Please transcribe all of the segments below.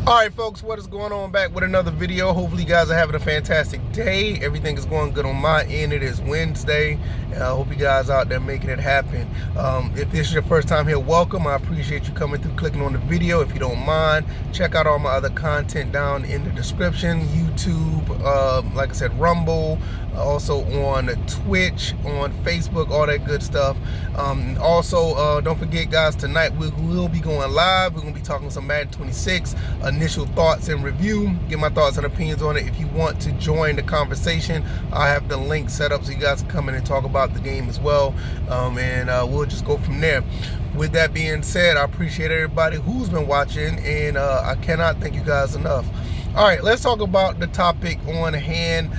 Alright folks, what is going on? Back with another video. Hopefully you guys are having a fantastic day. Everything is going good on my end. It is Wednesday, and I hope you guys out there making it happen. If this is your first time here, welcome. I appreciate you coming through, clicking on the video. If you don't mind, check out all my other content down in the description. YouTube, like I said, Rumble, also on Twitch, on Facebook, all that good stuff. Also, don't forget guys, tonight we will be going live. We're going to be talking some Madden 26, initial thoughts and review, get my thoughts and opinions on it. If you want to join the conversation, I have the link set up so you guys can come in and talk about the game as well, and we'll just go from there. With that being said, I appreciate everybody who's been watching, and I cannot thank you guys enough. All right, let's talk about the topic on hand.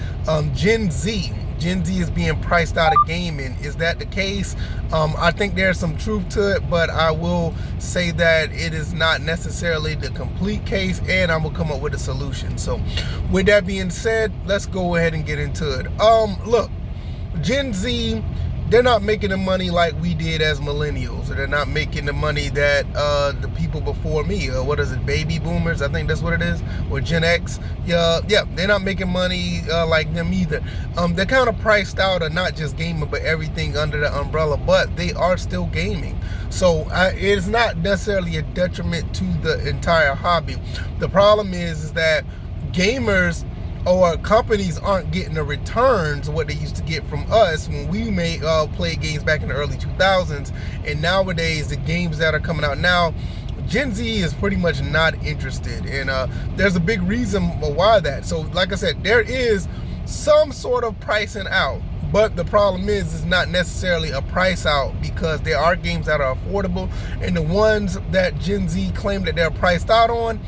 Gen Z. Gen Z is being priced out of gaming. Is that the case? I think there's some truth to it, but I will say that it is not necessarily the complete case, and I'm gonna come up with a solution. So with that being said, let's go ahead and get into it. Look, Gen Z, they're not making the money like we did as millennials, or they're not making the money that the people before me, what is it, baby boomers, I think that's what it is, or Gen X, yeah, they're not making money like them either. They're kind of priced out of not just gaming, but everything under the umbrella, but they are still gaming. So it's not necessarily a detriment to the entire hobby. The problem is that gamers or companies aren't getting the returns what they used to get from us when we play games back in the early 2000s. And nowadays, the games that are coming out now, Gen Z is pretty much not interested, and there's a big reason why that. So like I said, there is some sort of pricing out, but the problem is it's not necessarily a price out, because there are games that are affordable, and the ones that Gen Z claim that they're priced out on,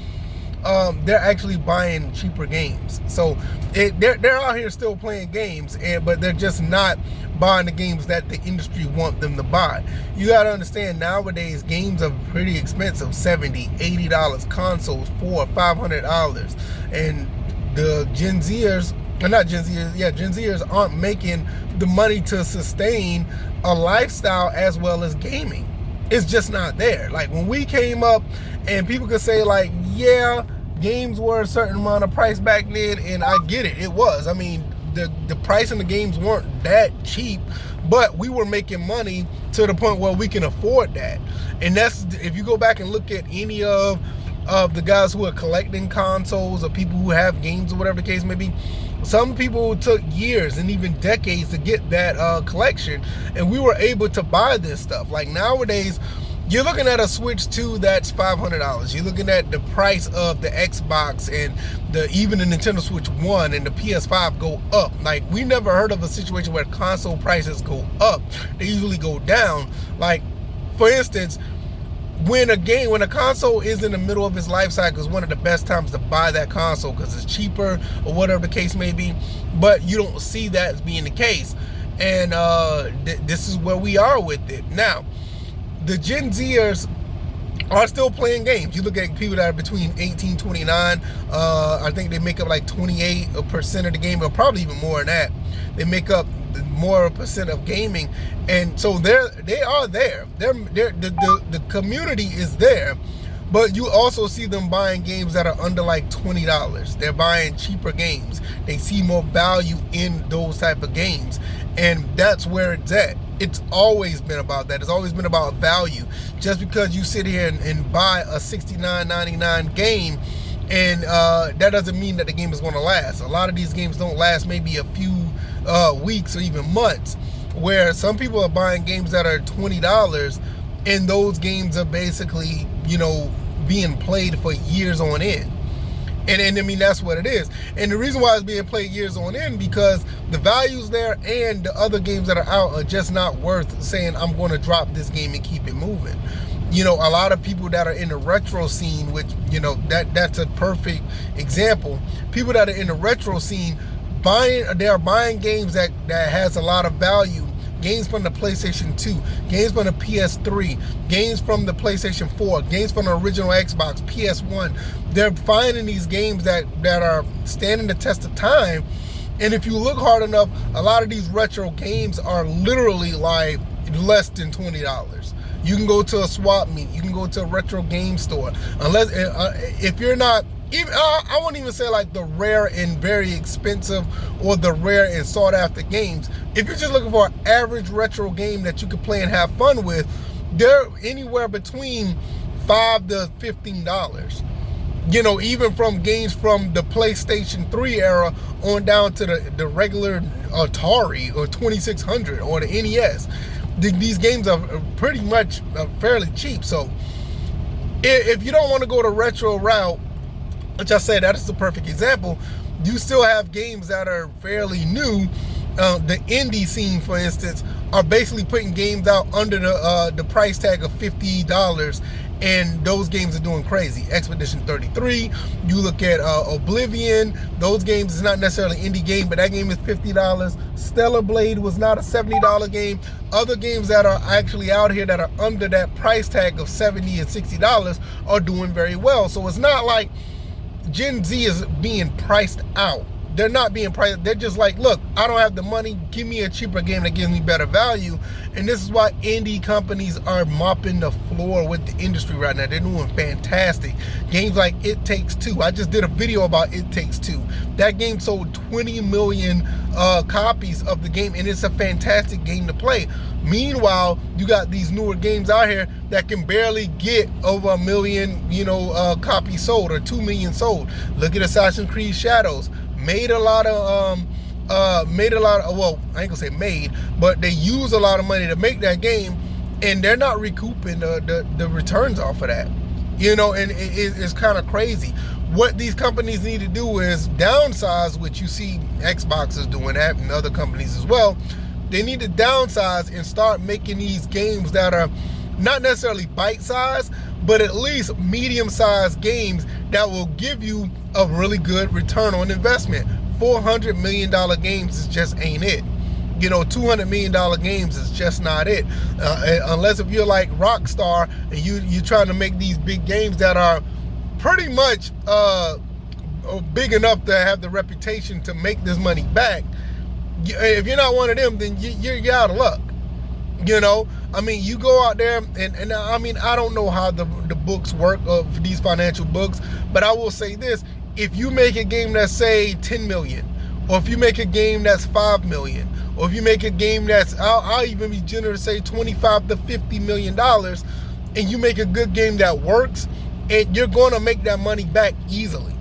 they're actually buying cheaper games. So they're out here still playing games, but they're just not buying the games that the industry want them to buy. You got to understand, nowadays games are pretty expensive, $70, $80, consoles $400, $500, and the Gen Zers, or not Gen Zers, yeah, Gen Zers aren't making the money to sustain a lifestyle as well as gaming. It's just not there. Like when we came up, and people could say like, yeah, games were a certain amount of price back then, and I get it, it was. I mean, the price in the games weren't that cheap, but we were making money to the point where we can afford that. And that's, if you go back and look at any of the guys who are collecting consoles, or people who have games, or whatever the case may be, some people took years and even decades to get that collection, and we were able to buy this stuff. Like nowadays, you're looking at a Switch 2 that's $500. You're looking at the price of the Xbox and even the Nintendo Switch 1 and the PS5 go up. Like, we never heard of a situation where console prices go up. They usually go down. Like, for instance, when a console is in the middle of its life cycle, is one of the best times to buy that console, because it's cheaper or whatever the case may be. But you don't see that as being the case, and this is where we are with it now. The Gen Zers are still playing games. You look at people that are between 18 and 29, I think they make up like 28% of the game, or probably even more than that. They make up more percent of gaming, and so they are there. The community is there, but you also see them buying games that are under like $20. They're buying cheaper games. They see more value in those type of games, and that's where it's at. It's always been about that. It's always been about value. Just because you sit here and buy a $69.99 game, and that doesn't mean that the game is going to last. A lot of these games don't last maybe a few weeks or even months, where some people are buying games that are $20, and those games are basically, you know, being played for years on end. And I mean, that's what it is. And the reason why it's being played years on end, because the value's there, and the other games that are out are just not worth saying, I'm going to drop this game and keep it moving. You know, a lot of people that are in the retro scene, which, you know, that's a perfect example. People that are in the retro scene, they're buying games that has a lot of value. Games from the PlayStation 2, games from the PS3, games from the PlayStation 4, games from the original Xbox, PS1. They're finding these games that are standing the test of time. And if you look hard enough, a lot of these retro games are literally like less than $20. You can go to a swap meet. You can go to a retro game store. Unless if you're not even, I won't even say like the rare and very expensive or the rare and sought after games. If you're just looking for an average retro game that you can play and have fun with, they're anywhere between $5 to $15. You know, even from games from the PlayStation 3 era on down to the regular Atari or 2600 or the NES. These games are pretty much fairly cheap. So if you don't want to go the retro route, which I say that is the perfect example, you still have games that are fairly new. The indie scene, for instance, are basically putting games out under the price tag of $50, and those games are doing crazy. Expedition 33, you look at Oblivion, those games is not necessarily an indie game, but that game is $50. Stellar Blade was not a $70 game. Other games that are actually out here that are under that price tag of $70 and $60 are doing very well. So it's not like Gen Z is being priced out. They're not being priced. They're just like, look, I don't have the money. Give me a cheaper game that gives me better value. And this is why indie companies are mopping the floor with the industry right now. They're doing fantastic. Games like It Takes Two. I just did a video about It Takes Two. That game sold 20 million copies of the game, and it's a fantastic game to play. Meanwhile, you got these newer games out here that can barely get over 1 million, copies sold or 2 million sold. Look at Assassin's Creed Shadows. Made a lot of, well, I ain't gonna say made, but they use a lot of money to make that game, and they're not recouping the returns off of that. And it's kind of crazy. What these companies need to do is downsize, which you see Xbox is doing that, and other companies as well. They need to downsize and start making these games that are not necessarily bite-sized, but at least medium-sized games that will give you a really good return on investment. $400 million games just ain't it. $200 million games is just not it. Unless if you're like Rockstar and you're trying to make these big games that are pretty much big enough to have the reputation to make this money back. If you're not one of them, then you're out of luck. You go out there and I don't know how the books work of these financial books, but I will say this: if you make a game that's say 10 million, or if you make a game that's 5 million, or if you make a game that's, I'll even be generous to say $25 to $50 million, and you make a good game that works, and you're going to make that money back easily.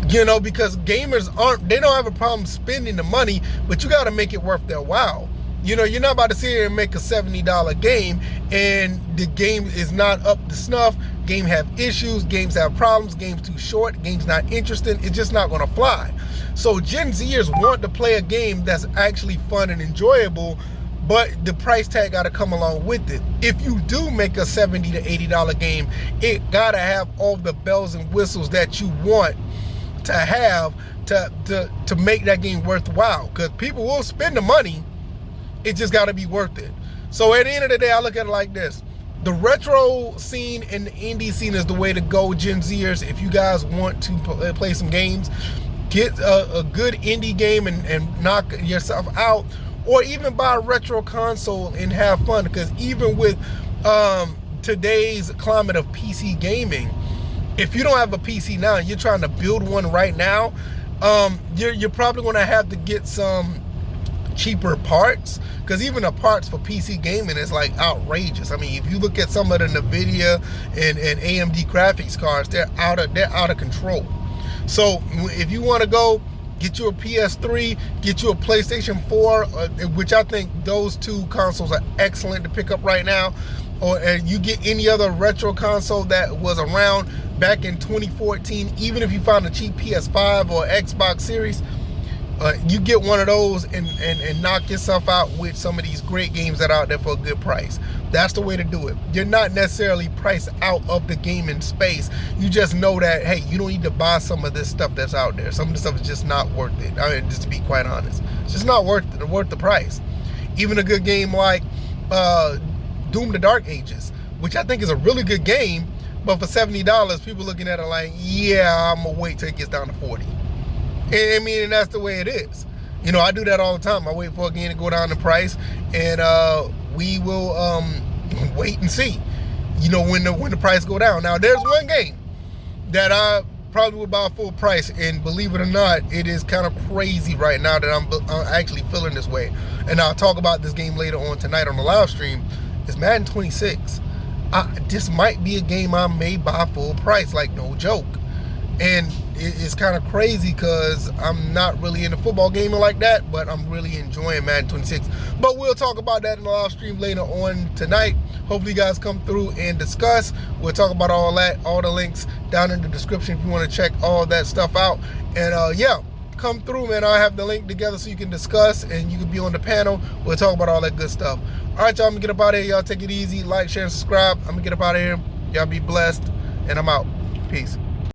Because gamers they don't have a problem spending the money, but you got to make it worth their while. You're not about to sit here and make a $70 game and the game is not up to snuff. Game have issues, games have problems, game's too short, game's not interesting. It's just not going to fly. So Gen Zers want to play a game that's actually fun and enjoyable, but the price tag got to come along with it. If you do make a $70 to $80 game, it got to have all the bells and whistles that you want to have to make that game worthwhile, because people will spend the money. It just got to be worth it. So at the end of the day, I look at it like this: the retro scene and the indie scene is the way to go, Gen Zers. If you guys want to play some games, get a good indie game and knock yourself out, or even buy a retro console and have fun. Because even with today's climate of PC gaming, if you don't have a PC now and you're trying to build one right now, you're probably going to have to get some cheaper parts, because even the parts for PC gaming is like outrageous. If you look at some of the NVIDIA and AMD graphics cards, they're out of control. So if you want to go get you a PS3, get you a PlayStation 4, which I think those two consoles are excellent to pick up right now, or you get any other retro console that was around back in 2014, even if you found a cheap PS5 or Xbox Series, you get one of those and knock yourself out with some of these great games that are out there for a good price. That's the way to do it. You're not necessarily priced out of the gaming space. You just know that, hey, you don't need to buy some of this stuff that's out there. Some of the stuff is just not worth it. Just to be quite honest, it's just not worth the price. Even a good game like Doom: The Dark Ages, which I think is a really good game, but for $70, people looking at it like, yeah, I'm gonna wait till it gets down to 40. And that's the way it is. I do that all the time. I wait for a game to go down in price, and we will wait and see, you know, when the price go down. Now, there's one game that I probably would buy full price, and believe it or not, it is kind of crazy right now that I'm actually feeling this way. And I'll talk about this game later on tonight on the live stream. It's Madden 26. This might be a game I may buy full price, like no joke. And it's kind of crazy because I'm not really into football gaming like that, but I'm really enjoying Madden 26. But we'll talk about that in the live stream later on tonight. Hopefully you guys come through and discuss. We'll talk about all that, all the links down in the description if you want to check all that stuff out. And yeah, come through, man. I'll have the link together so you can discuss and you can be on the panel. We'll talk about all that good stuff. All right, y'all, I'm gonna get up out of here. Y'all take it easy. Like, share, and subscribe. I'm gonna get up out of here. Y'all be blessed, and I'm out. Peace.